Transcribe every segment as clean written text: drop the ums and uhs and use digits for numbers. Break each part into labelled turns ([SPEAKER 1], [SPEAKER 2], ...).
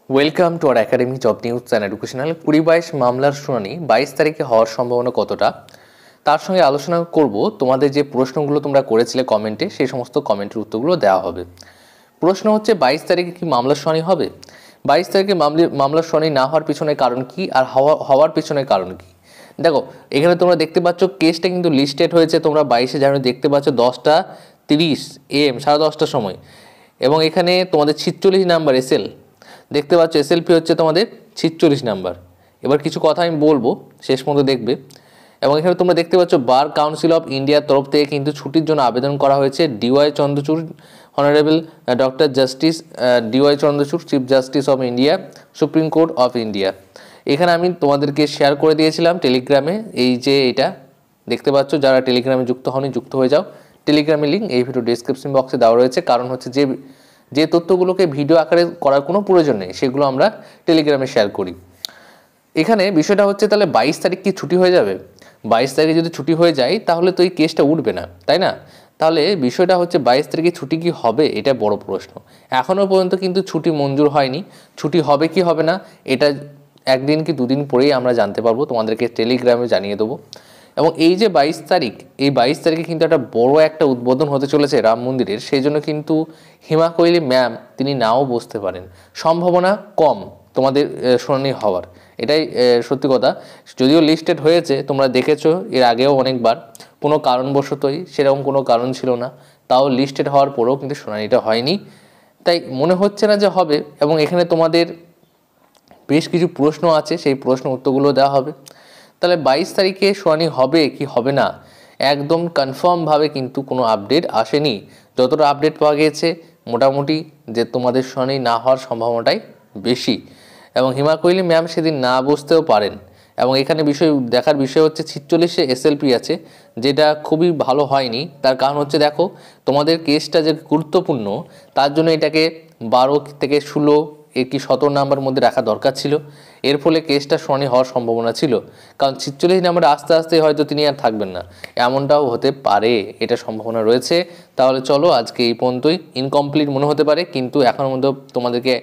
[SPEAKER 1] Welcome to our academy job news and educational 20-22 মামলার শুনানি 22 তারিখে হওয়ার সম্ভাবনা কতটা তার সঙ্গে আলোচনা করব। তোমাদের যে প্রশ্নগুলো তোমরা করেছিলে কমেন্টে, সেই সমস্ত কমেন্টের উত্তরগুলো দেওয়া হবে। প্রশ্ন হচ্ছে 22 তারিখে কি মামলার শুনানি হবে? 22 তারিখে মামলার শুনানি না হওয়ার পিছনে কারণ কি, আর হওয়ার পিছনে কারণ কি? দেখো, এখানে তোমরা দেখতে পাচ্ছ কেসটা কিন্তু লিস্টেড হয়েছে। তোমরা 22শে জানুয়ারি দেখতে পাচ্ছ 10:30 AM, 10:30টার সময়, এবং এখানে তোমাদের 46 নাম্বার এসএল দেখতে পাচ্ছ। এসএলপি হচ্ছে তোমাদের 46 নাম্বার। এবার কিছু কথা আমি বলবো, শেষ পর্যন্ত দেখবে। এবং এখানে তোমরা দেখতে পাচ্ছ বার কাউন্সিল অফ ইন্ডিয়ার তরফ থেকে কিন্তু ছুটির জন্য আবেদন করা হয়েছে। DY Chandrachud, honourable doctor justice DY Chandrachud, chief justice of India, supreme court of India. এখানে আমি তোমাদেরকে শেয়ার করে দিয়েছিলাম টেলিগ্রামে। এই যে এটা দেখতে পাচ্ছ, যারা টেলিগ্রামে যুক্ত হওনি যুক্ত হয়ে যাও। টেলিগ্রামের লিঙ্ক এই ভিডিও ডেসক্রিপশন বক্সে দেওয়া রয়েছে। কারণ হচ্ছে যে তথ্যগুলোকে ভিডিও আকারে করার কোনো প্রয়োজন নেই, সেগুলো আমরা টেলিগ্রামে শেয়ার করি। এখানে বিষয়টা হচ্ছে, তাহলে 22 তারিখ কি ছুটি হয়ে যাবে? 22 তারিখে যদি ছুটি হয়ে যায় তাহলে তো এই কেসটা উঠবে না, তাই না? তাহলে বিষয়টা হচ্ছে 22 তারিখে ছুটি কি হবে, এটা বড় প্রশ্ন। এখনও পর্যন্ত কিন্তু ছুটি মঞ্জুর হয়নি। ছুটি হবে কি হবে না এটা একদিন কি দুদিন পরেই আমরা জানতে পারবো, তোমাদেরকে টেলিগ্রামে জানিয়ে দেবো। এবং এই যে 22 তারিখ, এই 22 তারিখে কিন্তু একটা বড় একটা উদ্বোধন হতে চলেছে রাম মন্দিরের। সেই জন্য কিন্তু হিমা কোহলি ম্যাম তিনি নাও বসতে পারেন, সম্ভাবনা কম তোমাদের শুনানি হওয়ার। এটাই সত্যি কথা। যদিও লিস্টেড হয়েছে, তোমরা দেখেছো এর আগেও অনেকবার, কোনো কারণবশতই, সেরকম কোনো কারণ ছিল না, তাও লিস্টেড হওয়ার পরেও কিন্তু শুনানিটা হয়নি। তাই মনে হচ্ছে না যে হবে। এবং এখানে তোমাদের বেশ কিছু প্রশ্ন আছে, সেই প্রশ্ন উত্তরগুলো দেওয়া হবে। তাহলে 22 তারিখে শুনানি হবে কি হবে না একদম কনফার্মভাবে কিন্তু কোনো আপডেট আসেনি। যতটা আপডেট পাওয়া গিয়েছে মোটামুটি যে তোমাদের শুনানি না হওয়ার সম্ভাবনাটাই বেশি। এবং হিমা কোহলি ম্যাম সেদিন না বসতেও পারেন। এবং এখানে দেখার বিষয় হচ্ছে 46-এ এসএলপি আছে, যেটা খুবই ভালো হয়নি। তার কারণ হচ্ছে, দেখো তোমাদের কেসটা যে গুরুত্বপূর্ণ, তার জন্য এটাকে 12 থেকে 16 কি 17 নাম্বার মধ্যে রাখা দরকার ছিল। এর ফলে কেসটা শুনানি হওয়ার সম্ভাবনা ছিল। কারণ 46 নাম্বারে আস্তে আস্তে হয়তো তিনি আর থাকবেন না, এমনটাও হতে পারে, এটা সম্ভাবনা রয়েছে। তাহলে চলো আজকে এই পর্যন্তই। ইনকমপ্লিট মনে হতে পারে, কিন্তু এখনও মধ্যে তোমাদেরকে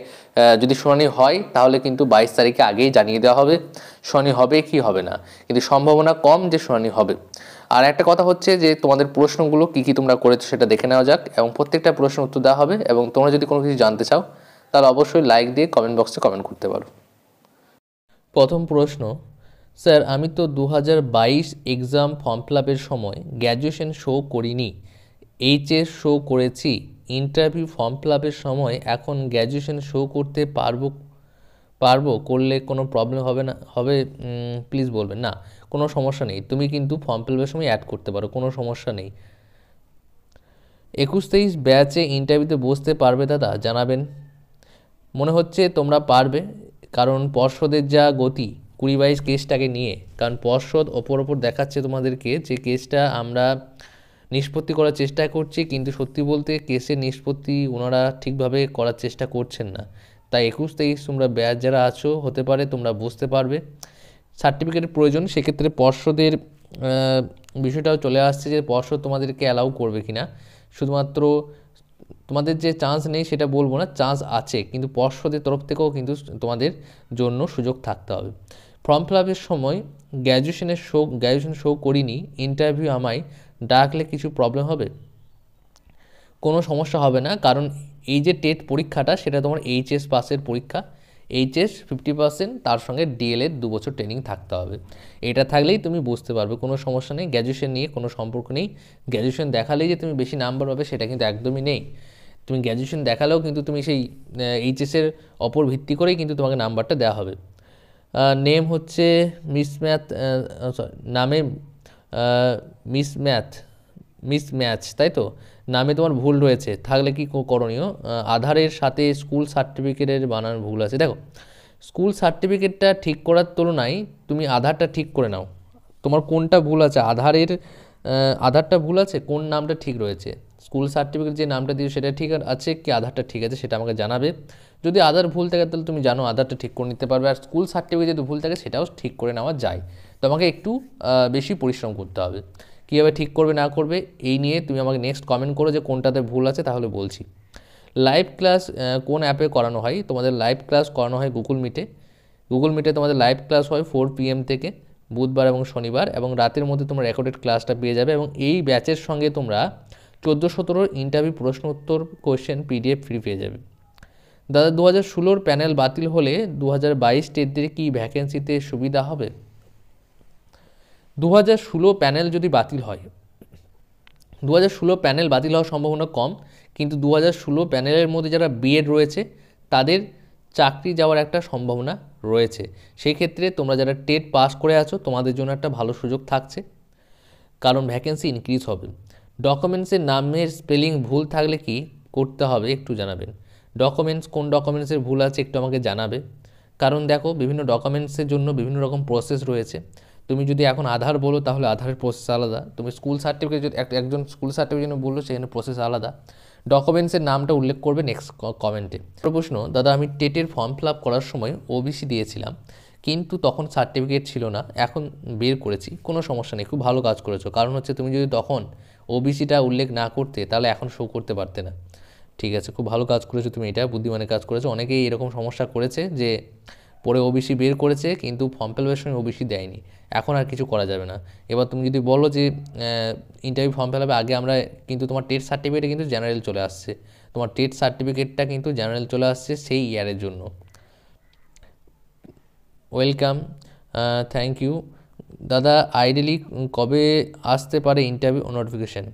[SPEAKER 1] যদি শুনানি হয় তাহলে কিন্তু 22 তারিখে আগেই জানিয়ে দেওয়া হবে শুনানি হবে কি হবে না, কিন্তু সম্ভাবনা কম যে শুনানি হবে। আর একটা কথা হচ্ছে যে তোমাদের প্রশ্নগুলো কি তোমরা করেছো সেটা দেখে নেওয়া যাক, এবং প্রত্যেকটা প্রশ্ন উত্তর দেওয়া হবে। এবং তোমরা যদি কোনো কিছু জানতে চাও তাহলে অবশ্যই লাইক দিয়ে কমেন্ট বক্সে কমেন্ট করতে পারো। প্রথম প্রশ্ন, স্যার আমি তো 2022 এক্সাম ফর্ম ফিল আপের সময় গ্র্যাজুয়েশন শো করিনি, এইচএস শো করেছি। ইন্টারভিউ ফর্ম ফিল আপের সময় এখন গ্র্যাজুয়েশন শো করতে পারবো করলে কোনো প্রবলেম হবে না? প্লিজ বলবেন। না, কোনো সমস্যা নেই, তুমি কিন্তু ফর্ম ফিল আপের সময় অ্যাড করতে পারো, কোনো সমস্যা নেই। 21-23 ব্যাচে ইন্টারভিউতে বসতে পারবে দাদা, জানাবেন। মনে হচ্ছে তোমরা পারবে, কারণ পর্ষদের যা গতি 20-22 কেসটাকে নিয়ে, কারণ পর্ষদ ওপর দেখাচ্ছে তোমাদেরকে যে কেসটা আমরা নিষ্পত্তি করার চেষ্টা করছি, কিন্তু সত্যি বলতে কেসের নিষ্পত্তি ওনারা ঠিকভাবে করার চেষ্টা করছেন না। তাই 21-23 তোমরা ব্যাচ যারা আছো হতে পারে তোমরা বুঝতে পারবে। সার্টিফিকেটের প্রয়োজন, সেক্ষেত্রে পর্ষদের বিষয়টাও চলে আসছে যে পর্ষদ তোমাদেরকে অ্যালাউ করবে কি না। শুধুমাত্র তোমাদের যে চান্স নেই সেটা বলবো না, চান্স আছে, কিন্তু পর্ষদের তরফ থেকেও কিন্তু তোমাদের জন্য সুযোগ থাকতে হবে। ফর্ম ফিল আপের সময় গ্র্যাজুয়েশন শো করিনি, ইন্টারভিউ আমায় ডাকলে কিছু প্রবলেম হবে? কোনো সমস্যা হবে না, কারণ এই যে টেট পরীক্ষাটা সেটা তোমার এইচএস পাসের পরীক্ষা। এইচএস 50%, তার সঙ্গে ডিএলএড 2 বছর ট্রেনিং থাকতে হবে। এটা থাকলেই তুমি বুঝতে পারবে, কোনো সমস্যা নেই। গ্র্যাজুয়েশন নিয়ে কোনো সম্পর্ক নেই। গ্র্যাজুয়েশন দেখালেই যে তুমি বেশি নাম্বার পাবে সেটা কিন্তু একদমই নেই। তুমি গ্র্যাজুয়েশন দেখালেও কিন্তু তুমি সেই এইচএসের ওপর ভিত্তি করেই কিন্তু তোমাকে নাম্বারটা দেওয়া হবে। নেম হচ্ছে নামে মিসম্যাচ, তাই তো? নামে তোমার ভুল রয়েছে, থাকলে কি করণীয়? আধারের সাথে স্কুল সার্টিফিকেটের বানান ভুল আছে। দেখো, স্কুল সার্টিফিকেটটা ঠিক করার তুলনায় তুমি আধারটা ঠিক করে নাও। তোমার কোনটা ভুল আছে? আধারটা ভুল আছে, কোন নামটা ঠিক রয়েছে? স্কুল সার্টিফিকেট যে নামটা দিও সেটা ঠিক আছে কি আধারটা ঠিক আছে সেটা আমাকে জানাবে। যদি আধার ভুল থাকে তাহলে তুমি জানো আধারটা ঠিক করে নিতে পারবে। আর স্কুল সার্টিফিকেট যদি ভুল থাকে সেটাও ঠিক করে নেওয়া যায়। তোমাকে একটু বেশি পরিশ্রম করতে হবে। কীভাবে ঠিক করবে না করবে এই নিয়ে তুমি আমাকে নেক্সট কমেন্ট করো যে কোনটাতে ভুল আছে, তাহলে বলছি। লাইভ ক্লাস কোন অ্যাপে করানো হয়? তোমাদের লাইভ ক্লাস করানো হয় গুগল মিটে। গুগল মিটে তোমাদের লাইভ ক্লাস হয় 4 PM থেকে বুধবার এবং শনিবার, এবং রাতের মধ্যে তোমরা রেকর্ডেড ক্লাসটা পেয়ে যাবে। এবং এই ব্যাচের সঙ্গে তোমরা 14-17 ইন্টারভিউ প্রশ্ন উত্তর কোয়েশ্চেন PDF ফ্রি পেয়ে যাবে। দাদা 2016 প্যানেল বাতিল হলে 2022 টেটদের কি ভ্যাকেন্সিতে সুবিধা হবে? 2016 প্যানেল যদি বাতিল হয়, 2016 প্যানেল বাতিল হওয়ার সম্ভাবনা কম, কিন্তু 2016 প্যানেলের মধ্যে যারা বিএড রয়েছে তাদের চাকরি যাওয়ার একটা সম্ভাবনা রয়েছে। সেই ক্ষেত্রে তোমরা যারা টেট পাস করে আছো তোমাদের জন্য একটা ভালো সুযোগ থাকছে, কারণ ভ্যাকেন্সি ইনক্রিজ হবে। ডকুমেন্টসের নামের স্পেলিং ভুল থাকলে কি করতে হবে একটু জানাবেন। ডকুমেন্টস কোন ডকুমেন্টসের ভুল আছে একটু আমাকে জানাবে, কারণ দেখো বিভিন্ন ডকুমেন্টসের জন্য বিভিন্ন রকম প্রসেস রয়েছে। তুমি যদি এখন আধার বলো তাহলে আধারের প্রসেস আলাদা, তুমি স্কুল সার্টিফিকেট যদি একজন স্কুল সার্টিফিকেট বললো সেখানে প্রসেস আলাদা। ডকুমেন্টসের নামটা উল্লেখ করবে নেক্সট কমেন্টে। প্রশ্ন, দাদা আমি টেটের ফর্ম ফিল আপ করার সময় ওবিসি দিয়েছিলাম, কিন্তু তখন সার্টিফিকেট ছিল না, এখন বের করেছি, কোনো সমস্যা নেই, খুব ভালো কাজ করেছো। কারণ হচ্ছে তুমি যদি তখন ওবিসিটা উল্লেখ না করতে তাহলে এখন শো করতে পারতে না। ঠিক আছে, খুব ভালো কাজ করেছো তুমি, এটা বুদ্ধিমানের কাজ করেছো। অনেকেই এরকম সমস্যা করেছে যে পরে ওবিসি বের করেছে কিন্তু ফর্ম ফিল আপের সময় ওবিসি দেয়নি, এখন আর কিছু করা যাবে না। এবার তুমি যদি বলো যে ইন্টারভিউ ফর্ম ফিল আপে আগে আমরা, কিন্তু তোমার টেট সার্টিফিকেটে কিন্তু জেনারেল চলে আসছে, তোমার টেট সার্টিফিকেটটা কিন্তু জেনারেল চলে আসছে সেই ইয়ারের জন্য। Welcome, thank you. দাদা আইডিয়ালি কবে আসতে পারে ইন্টারভিউ নোটিফিকেশান?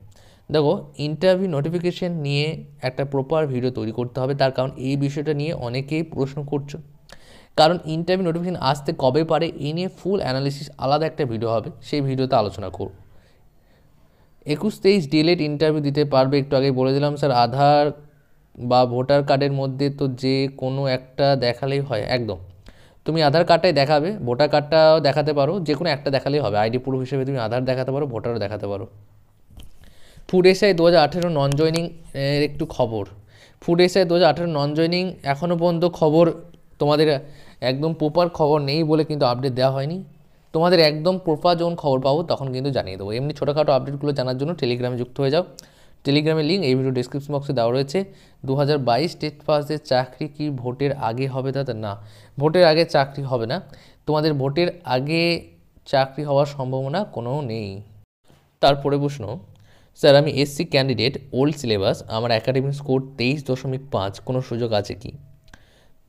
[SPEAKER 1] দেখো, ইন্টারভিউ নোটিফিকেশান নিয়ে একটা প্রপার ভিডিও তৈরি করতে হবে, তার কারণ এই বিষয়টা নিয়ে অনেকেই প্রশ্ন করছো। কারণ ইন্টারভিউ নোটিফিকেশান আসতে কবে পারে এই নিয়ে ফুল অ্যানালিসিস আলাদা একটা ভিডিও হবে, সেই ভিডিওতে আলোচনা করব। 21-23 ডিলেট ইন্টারভিউ দিতে পারবে, একটু আগে বলে দিলাম স্যার। আধার বা ভোটার কার্ডের মধ্যে তো যে কোনো একটা দেখালেই হয়, একদম তুমি আধার কার্ডটাই দেখাবে, ভোটার কার্ডটাও দেখাতে পারো, যে কোনো একটা দেখালেই হবে। আইডি প্রুফ হিসেবে তুমি আধার দেখাতে পারো, ভোটারও দেখাতে পারো। ফুড এসআই 2018 নন জয়নিং এর একটু খবর। ফুড এসআই 2018 নন জয়নিং এখনও পর্যন্ত খবর তোমাদের একদম প্রপার খবর নেই বলে কিন্তু আপডেট দেওয়া হয়নি। তোমাদের একদম প্রপার যখন খবর পাবো তখন কিন্তু জানিয়ে দেবো। এমনি ছোটোখাটো আপডেটগুলো জানার জন্য টেলিগ্রামে যুক্ত হয়ে যাও। টেলিগ্রামের লিঙ্ক এই ভিডিও ডিসক্রিপশন বক্সে দেওয়া রয়েছে। 2022 টেট পাসদের চাকরি কি ভোটের আগে হবে দাদা? না, ভোটের আগে চাকরি হবে না, তোমাদের ভোটের আগে চাকরি হওয়ার সম্ভাবনা কোনো নেই। তারপরে প্রশ্ন, স্যার আমি এসসি ক্যান্ডিডেট, ওল্ড সিলেবাস, আমার অ্যাকাডেমিক স্কোর 23.5, কোনো সুযোগ আছে কি?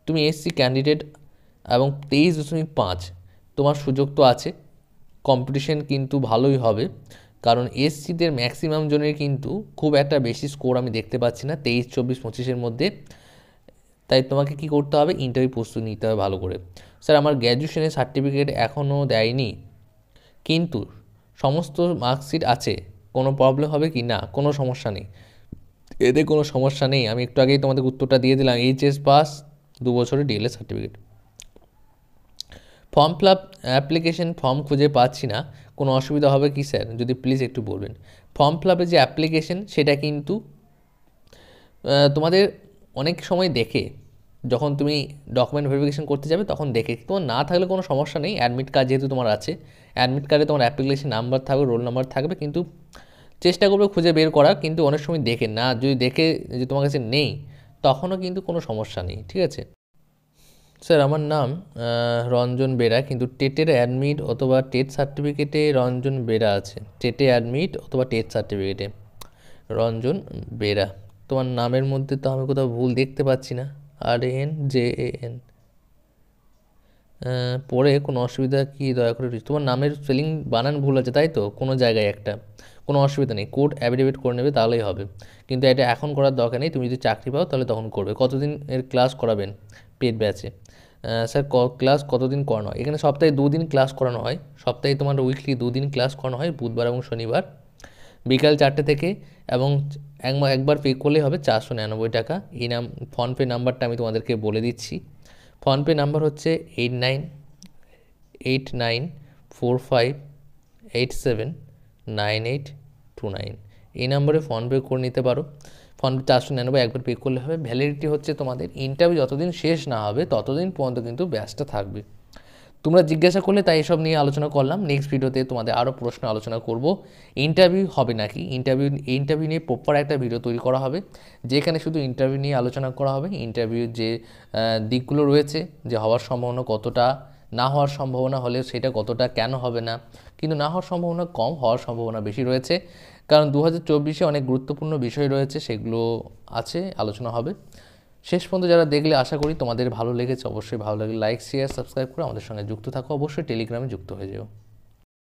[SPEAKER 1] তুমি এসসি ক্যান্ডিডেট এবং 23.5, তোমার সুযোগ তো আছে। কম্পিটিশন কিন্তু ভালোই হবে, কারণ এসসিদের ম্যাক্সিমাম জনের কিন্তু খুব একটা বেশি স্কোর আমি দেখতে পাচ্ছি না 23, 24, 25-এর মধ্যে। তাই তোমাকে কি করতে হবে? ইন্টারভিউ প্রস্তুতি নিতে হবে ভালো করে। স্যার আমার গ্র্যাজুয়েশনের সার্টিফিকেট এখনও দেয়নি, কিন্তু সমস্ত মার্কশিট আছে, কোনো প্রবলেম হবে কি? না, কোনো সমস্যা নেই, এতে কোনো সমস্যা নেই। আমি একটু আগেই তোমাদের উত্তরটা দিয়ে দিলাম, এইচএস পাস, 2 বছরের DElEd certificate. Form fill up application form খুঁজে পাচ্ছি না, কোনো অসুবিধা হবে কি স্যার? যদি প্লিজ একটু বলবেন। ফর্ম ফিল আপের যে অ্যাপ্লিকেশন সেটা কিন্তু তোমাদের অনেক সময় দেখে, যখন তুমি ডকুমেন্ট ভেরিফিকেশন করতে যাবে তখন দেখে, তোমার না থাকলে কোনো সমস্যা নেই। অ্যাডমিট কার্ড যেহেতু তোমার আছে, অ্যাডমিট কার্ডে তোমার অ্যাপ্লিকেশন নাম্বার থাকবে, রোল নাম্বার থাকবে, কিন্তু চেষ্টা করবে খুঁজে বের করার। কিন্তু অনেক সময় দেখে না, যদি দেখে যে তোমার কাছে নেই তখনও কিন্তু কোনো সমস্যা নেই, ঠিক আছে? স্যার আমার নাম রঞ্জন বেরা, কিন্তু টেটের অ্যাডমিট অথবা টেট সার্টিফিকেটে রঞ্জন বেরা আছে, টেটে অ্যাডমিট অথবা টেট সার্টিফিকেটে রঞ্জন বেরা। তোমার নামের মধ্যে তো আমি কোথাও ভুল দেখতে পাচ্ছি না, RANJAN। পরে কোনো অসুবিধা কি দয়া করে? তোমার নামের স্পেলিং বানান ভুল আছে তাই তো, কোনো জায়গায় একটা, কোনো অসুবিধা নেই, কোর্ট অ্যাফিডেভিট করে নেবে তাহলেই হবে। কিন্তু এটা এখন করার দরকার নেই, তুমি যদি চাকরি পাও তাহলে তখন করবে। কতদিন এর ক্লাস করাবেন পেড ব্যাচে? স্যার ক্লাস কতদিন করানো হয়? এখানে সপ্তাহে 2 দিন ক্লাস করানো হয়, সপ্তাহে তোমার উইকলি 2 দিন ক্লাস করানো হয়, বুধবার এবং শনিবার বিকাল 4টে থেকে, এবং একবার পে করলেই হবে 499 টাকা। এই ফোনপে নাম্বারটা আমি তোমাদেরকে বলে দিচ্ছি। ফোনপে নাম্বার হচ্ছে 898945879829। এই নম্বরে ফোনপে করে নিতে পারো। ফোনপে 499 একবার পে করলে হবে। ভ্যালিডিটি হচ্ছে তোমাদের ইন্টারভিউ যতদিন শেষ না হবে ততদিন পর্যন্ত কিন্তু ব্যাচটা থাকবে। তোমরা জিজ্ঞাসা করলে তাই এসব নিয়ে আলোচনা করলাম। নেক্সট ভিডিওতে তোমাদের আরও প্রশ্ন আলোচনা করব। ইন্টারভিউ হবে নাকি, ইন্টারভিউ নিয়ে প্রপার একটা ভিডিও তৈরি করা হবে, যেখানে শুধু ইন্টারভিউ নিয়ে আলোচনা করা হবে। ইন্টারভিউর যে দিকগুলো রয়েছে, যে হওয়ার সম্ভাবনা কতটা, না হওয়ার সম্ভাবনা হলে সেটা কতটা, কেন হবে না, কিন্তু না হওয়ার সম্ভাবনা কম, হওয়ার সম্ভাবনা বেশি রয়েছে, কারণ 2024-এ অনেক গুরুত্বপূর্ণ বিষয় রয়েছে, সেগুলো আছে, আলোচনা হবে। শেষ পর্যন্ত যারা দেখলে আশা করি তোমাদের ভালো লেগেছে। অবশ্যই ভালো লাগলে লাইক, শেয়ার, সাবস্ক্রাইব করে আমাদের সঙ্গে যুক্ত থাকো। অবশ্যই টেলিগ্রামে যুক্ত হয়ে যেও।